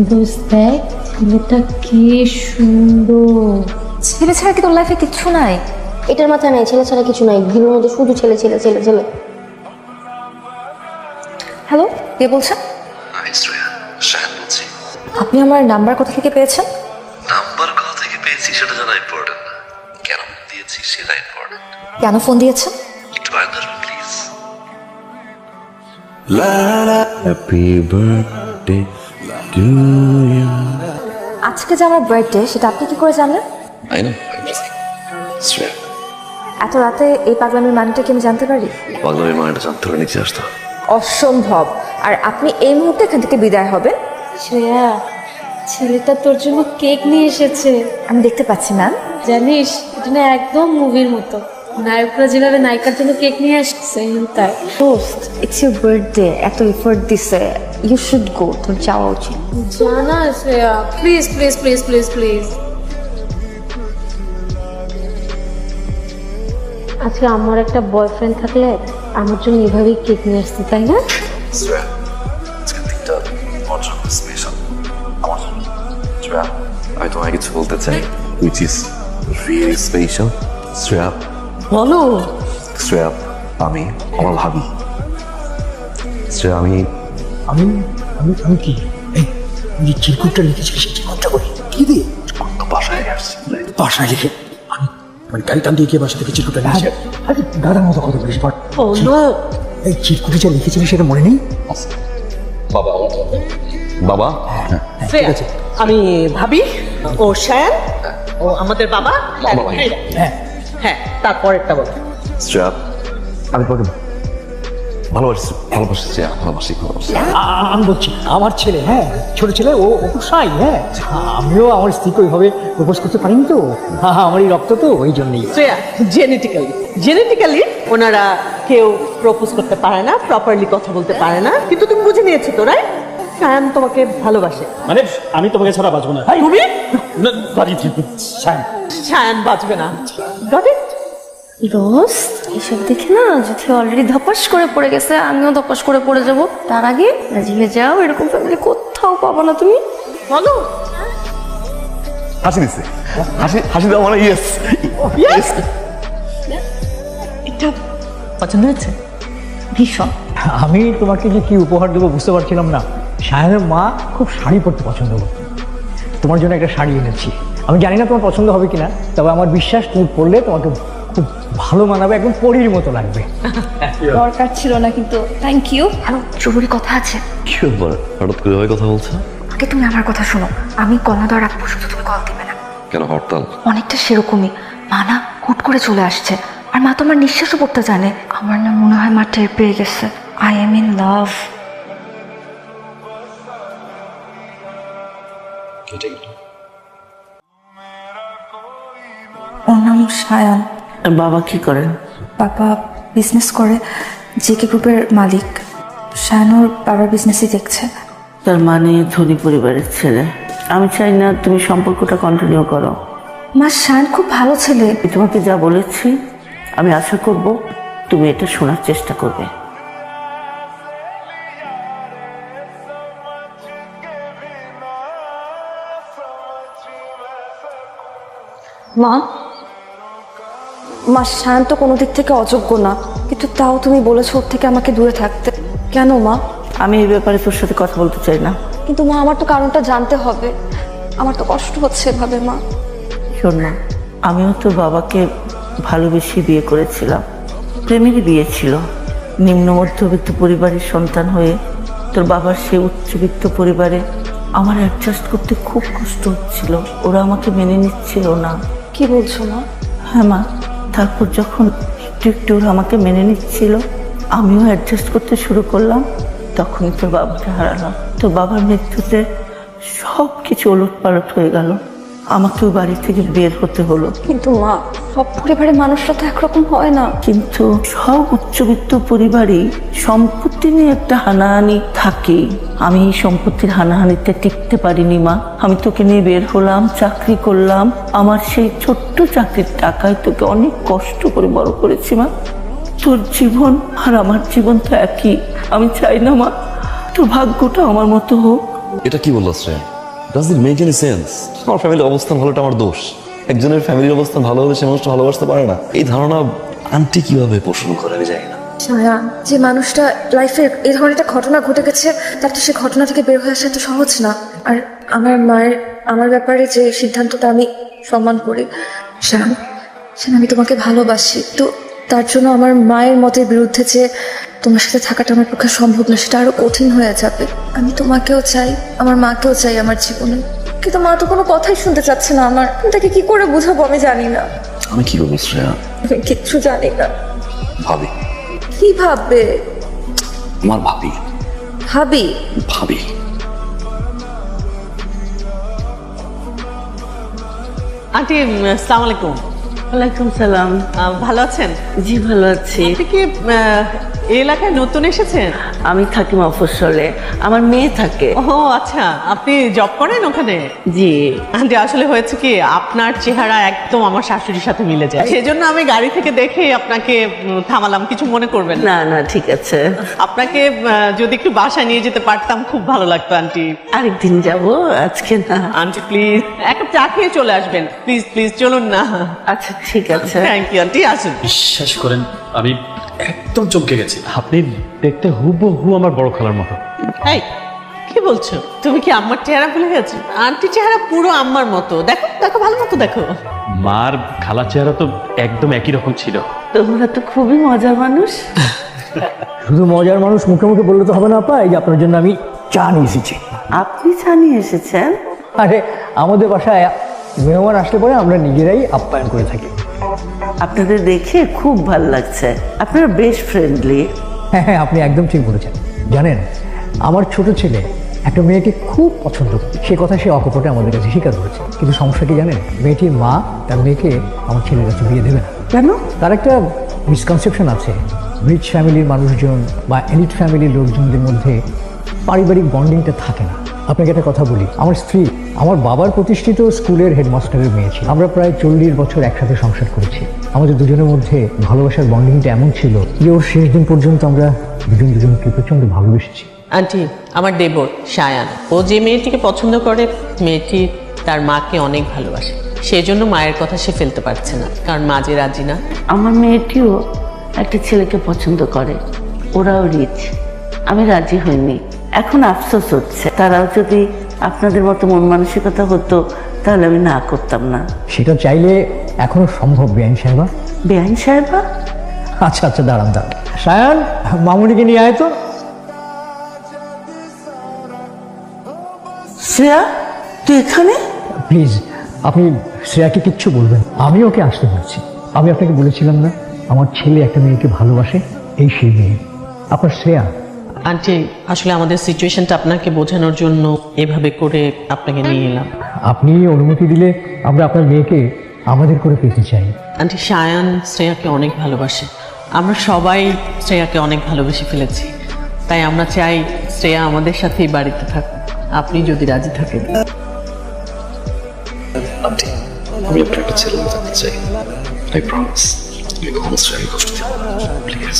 দোস্ত দেখ ছেলেটা কি সুন্দর। ছেলে ছাড়া কি তোর লাইফে কিচ্ছু নাই? এটার মাথায় নাই ছেলে ছাড়া কিছু নাই, ভিড়ের মধ্যে শুধু ছেলে ছেলে ছেলে ছেলে। হ্যালো, কে বলছেন? বলছি। আপনি আমার নাম্বার কোথা থেকে পেয়েছেন? নাম্বার কোথা থেকে পেয়েছি সেটা জানা ইম্পর্টেন্ট না, কেন দিয়েছি সেটা ইম্পর্টেন্ট। কেন ফোন দিয়েছেন? একটু আগে ধরবেন please. Happy birthday to you. আজকে যে আমার বার্থডে সেটা আপনি কি করে জানলেন? I know everything. Swear. এত রাতে এই পাগলামির মানেটা কি আমি জানতে পারি? পাগলামির মানেটা জানতে হলে নিচে আসতো। অসম্ভব। আর আপনি এই মুহূর্তে এখান থেকে বিদায় হবেন। শ্রেয়া, ছেলেটা তোর জন্য কেক নিয়ে এসেছে। আমি দেখতে পাচ্ছি ম্যাম। জানিস এটা না একদম মুভির মতো, নায়করা যেভাবে নায়িকার জন্য কেক নিয়ে আসছে তাই। দোস্ত, ইটস ইউর বার্থডে, এত এফোর্ট দিছে, ইউ শুড গো, তোর যাওয়া উচিত। জানা Shreya, please please please please please. আচ্ছা, আমার একটা বয়ফ্রেন্ড থাকলে আমার জন্য এভাবেই কেক নিয়ে আসতে, তাই না? Swear. আজকের দিনটা আমার জন্য স্পেশাল, আমার জন্য। Swear. আমি তোমায় কিছু বলতে চাই, which is really special. Swear. বলো। Swear. আমি আমার ভাবি। Swear, আমি আমি আমি আমি কি এই যে চিরকুটটা লিখেছিলি সেই চিরকুটটা করি কি দিয়ে তো বাসায় আসছি। বাসায় লিখে আমি মানে গাড়ি টান দিয়ে গিয়ে বাসা থেকে চিরকুটটা লিখেছি। আরে দাদার মতো কথা বলিস বাট বলো। এই চিরকুটে যা লিখেছিলি সেটা মনে নেই? বাবা, বাবা ঠিক আছে। আমি ভাবি, ও শ্যান, ও আমাদের বাবা। হ্যাঁ হ্যাঁ, তারপরেরটা বলো। Swear. আমি তোমাকে ভালোবাসি, ভালোবাসি, ভালোবাসি, ভালোবাসি। আমি বলছি আমার ছেলে, হ্যাঁ ছোট ছেলে, ও খুব সাই। হ্যাঁ আমিও আমার স্ত্রীকে ওইভাবে প্রপোজ করতে পারিনি তো, আমার এই রক্ত তো ওই জন্যই। শ্রেয়া, জেনেটিক্যালি ওনারা কেউ প্রপোজ করতে পারে না, প্রপারলি কথা বলতে পারে না, কিন্তু তুমি বুঝে নিয়েছো তো, রাইট? শ্যান তোমাকে ভালোবাসে। মানে আমি তোমাকে ছাড়া বাঁচবো না। তুমি? সাই শ্যান বাঁচবে না। Got it? দোস্ত, এইসব দেখে না যদি অলরেডি ধপাস করে পড়ে গেছে, আমিও ধপাস করে পড়ে যাব। তার আগে রাজি হয়ে যাও, এরকম ফ্যামিলি কোথাও পাবো না তুমি। বলো। হাসি দিচ্ছে, হাসি হাসি দাও মানে ইয়েস ইয়েস। এটা পছন্দ হয়েছে? ভীষণ। আমি তোমাকে যে কি উপহার দেবো বুঝতে পারছিলাম না। সায়নের মা খুব শাড়ি পরতে পছন্দ করত, তোমার জন্য একটা শাড়ি এনেছি। আমি জানি না তোমার পছন্দ হবে কিনা, তবে আমার বিশ্বাস তুমি পরলে তোমাকে খুব ভালো মানাবে, একদম পরীর মতো লাগবে। দরকার ছিল না কিন্তু থ্যাংক ইউ। হ্যালো, জরুরি কথা আছে। কি ব্যাপার, হঠাৎ করে ওই কথা বলছো? আগে তুমি আমার কথা শোনো, আমি কল না দেওয়ার আগ পর্যন্ত তুমি কল দিবে না। কেন, হরতাল? অনেকটা সেরকমই। মা না হুট করে চলে আসছে, আর মা তো আমার নিঃশ্বাসও পড়তে জানে। আমার না মনে হয় মা টের পেয়ে গেছে আই এম ইন লাভ। ওর নাম সায়ান। বাবা কি করেন? বাবা বিজনেস করে, জেকে গ্রুপের মালিক। সায়ান ওর বাবার বিজনেসই দেখছে। তার মানে ধনী পরিবারের ছেলে। আমি চাই না তুমি সম্পর্কটা কন্টিনিউ করো। মা, সায়ান খুব ভালো ছেলে। আমি তোমাকে যা বলেছি আমি আশা করব তুমি এটা শোনার চেষ্টা করবে। মা, সায়ন তো কোনো দিক থেকে অযোগ্য না, কিন্তু তাও তুমি বলেছো ওর থেকে আমাকে দূরে থাকতে। কেন মা? আমি এই ব্যাপারে তোর সাথে কথা বলতে চাই না। কিন্তু মা, আমার তো কারণটা জানতে হবে। আমার তো কষ্ট হচ্ছে এভাবে মা। শোন না, আমিও তোর বাবাকে ভালোবেসে বিয়ে করেছিলাম। প্রেমেরই বিয়ে ছিল। নিম্ন মধ্যবিত্ত পরিবারের সন্তান হয়ে তোর বাবার সেই উচ্চবিত্ত পরিবারে আমার অ্যাডজাস্ট করতে খুব কষ্ট হচ্ছিল। ওরা আমাকে মেনে নিচ্ছিল না। কি বলছো মা? হ্যাঁ মা, তারপর যখন একটু একটু ওরা আমাকে মেনে নিচ্ছিল, আমিও অ্যাডজাস্ট করতে শুরু করলাম। তখনই তোর বাবাকে হারালাম। তোর বাবার মৃত্যুতে সব কিছু ওলট পালট হয়ে গেল। আমাকেও বাড়ি থেকে বের হতে হলো। কিন্তু মা, সব পরিবারের মানুষরা তো একরকম হয় না। কিন্তু সব উচ্চবিত্ত পরিবারেই সম্পত্তি নিয়ে একটা হানাহানি থাকে। আমি এই সম্পত্তির হানাহানিতে টিকতে পারিনি মা। আমি তোকে নিয়ে বের হলাম, চাকরি করলাম। আমার সেই ছোট্ট চাকরির টাকায় তোকে অনেক কষ্ট করে বড় করেছি মা। তোর জীবন আর আমার জীবন তো একই। আমি চাই না মা তোর ভাগ্যটা আমার মতো হোক। এটা কি বললো Shreya? Does it make any sense? আমার ফ্যামিলির অবস্থান ভালোটা আমার দোষ? একজনের ফ্যামিলির অবস্থান ভালো হলে সে মানুষটা ভালোবাসতে পারে না, এই ধারণা আন্টি কিভাবে পোষণ করে আমি জানি না। সায়া, যে মানুষটা লাইফে এই ধরনের একটা ঘটনা ঘটে গেছে, তার তো সে ঘটনা থেকে বের হয়ে আসা এত সহজ না। আর আমার মায়ের আমার ব্যাপারে যে সিদ্ধান্তটা আমি সম্মান করি, শ্যাম, আমি তোমাকে ভালোবাসি, তো তার জন্য আমার মায়ের মতের বিরুদ্ধে যে তোমার সাথে থাকাটা আমার পক্ষে সম্ভব না, সেটা আরো কঠিন হয়ে যাবে। আমি তোমাকেও চাই, আমার মাকেও চাই আমার জীবনে, কিন্তু মা তো কোনো কথাই শুনতে চাচ্ছে না আমার। তাকে কি করে বুঝাবো আমি জানি না। আমি কি করবো শ্রেয়া? আমি কিচ্ছু জানি না। ভাবি। কি ভাববে? আমার ভাবি। ভাবি? ভাবি। আন্টি আসসালামু আলাইকুম। ওয়ালাইকুম সালাম। ভালো আছেন? জি ভালো আছি। আপনি কি এই এলাকায় নতুন এসেছেন? আমি থাকি মফস্বলে, আমার মেয়ে থাকে। ও আচ্ছা, আপনি জব করেন ওখানে? জি। আন্টি আসলে হয়েছে কি, আপনার চেহারা একদম আমার শাশুড়ির সাথে মিলে যায়, সেজন্য আমি গাড়ি থেকে দেখে আপনাকে থামালাম, কিছু মনে করবেন না। না না ঠিক আছে। আপনাকে যদি একটু বাসায় নিয়ে যেতে পারতাম খুব ভালো লাগতো আন্টি। আরেকদিন যাব, আজকে না। আন্টি প্লিজ এক কাপ চা খেয়ে চলে আসবেন, প্লিজ প্লিজ চলুন না। আচ্ছা ঠিক আছে। থ্যাংক ইউ আন্টি, আসুন। বিশ্বাস করেন আমি একদম চমকে গেছি, আপনি দেখতে হুবহু আমার বড় খালার মতো। এই কি বলছো? তুমি কি আম্মার চেহারা ভুলে গেছো? আন্টি চেহারা পুরো আম্মার মতো, দেখো দেখো ভালো মতো দেখো। মার খালা চেহারা তো একদম একই রকম ছিল। তোমরা তো খুবই মজার মানুষ। শুধু মজার মানুষ মুখে মুখে বললে তো হবে না আপা, এই যে আপনার জন্য আমি চা নিয়ে এসেছি। আপনি জানিয়ে এসেছেন? আরে আমাদের বাসায় মেহমান আসলে পরে আমরা নিজেরাই আপ্যায়ন করে থাকি। আপনাদের দেখে খুব ভালো লাগছে, আপনারা বেশ ফ্রেন্ডলি। হ্যাঁ হ্যাঁ, আপনি একদম ঠিক বলেছেন। জানেন, আমার ছোট ছেলে একটা মেয়েকে খুব পছন্দ করে, সে কথা সে অকপটে আমাদের কাছে স্বীকার করেছে। কিন্তু সমস্যা কি জানেন, মেয়েটির মা তার মেয়েকে আমার ছেলের কাছে বিয়ে দেবে না। কেন? তার একটা মিসকনসেপশন আছে, রিচ ফ্যামিলির মানুষজন বা এলিট ফ্যামিলির লোকজনদের মধ্যে পারিবারিক বন্ডিংটা থাকে না। আপনাকে একটা কথা বলি, আমার স্ত্রী আমার বাবার প্রতিষ্ঠিত স্কুলের হেডমাস্টারের মেয়ে ছিল। আমরা প্রায় 40 বছর একসাথে সংসার করেছি। আমাদের দুজনের মধ্যে ভালোবাসার বন্ডিংটা এমন ছিল যে ওর শেষ দিন পর্যন্ত আমরা দুজনকে প্রচন্ড ভালোবেসেছি। আন্টি, আমার দেবর সায়ান, ও যে মেয়েটিকে পছন্দ করে, মেয়েটি তার মাকে অনেক ভালোবাসে, সেজন্য মায়ের কথা সে ফেলতে পারছে না, কারণ মা যে রাজি না। আমার মেয়েটিও একটা ছেলেকে পছন্দ করে, ওরাও রিচ। আমি রাজি হইনি, এখন আফসোস হচ্ছে। তারাও যদি আপনাদের মতো মন মানসিকতা হতো তাহলে আমি না করতাম না। সেটা চাইলে এখনো সম্ভব বেআইন সাহেবা। বেআইন সাহেবা? আচ্ছা আচ্ছা, দাঁড়ান দাঁড়ান। সায়ান, মামুনিকে নিয়ে আয় তো। শ্রেয়া, তুই এখানে? প্লিজ আপনি শ্রেয়াকে কিচ্ছু বলবেন, আমি ওকে আসতে বলছি। আমি আপনাকে বলেছিলাম না আমার ছেলে একটা মেয়েকে ভালোবাসে, এই সেই মেয়ে আপনার শ্রেয়া। আন্টি আসলে আমাদের সিচুয়েশনটা আপনাকে বোঝানোর জন্য এভাবে করে আপনাকে নিয়ে এলাম। আপনি অনুমতি দিলে আমরা আপনার মেয়েকে আমাদের করে পেতে চাই। আন্টি, সায়ান শ্রেয়াকে অনেক ভালোবাসে, আমরা সবাই শ্রেয়াকে অনেক ভালোবেসে ফেলেছি, তাই আমরা চাই শ্রেয়া আমাদের সাথেই বাড়িতে থাকুক, আপনি যদি রাজি থাকেন। আন্টি, আমি আপনার একটা ছেলে থাকতে চাই। আই প্রমিস, আমি কখনো শ্রেয়াকে কষ্ট দিব না, প্লিজ।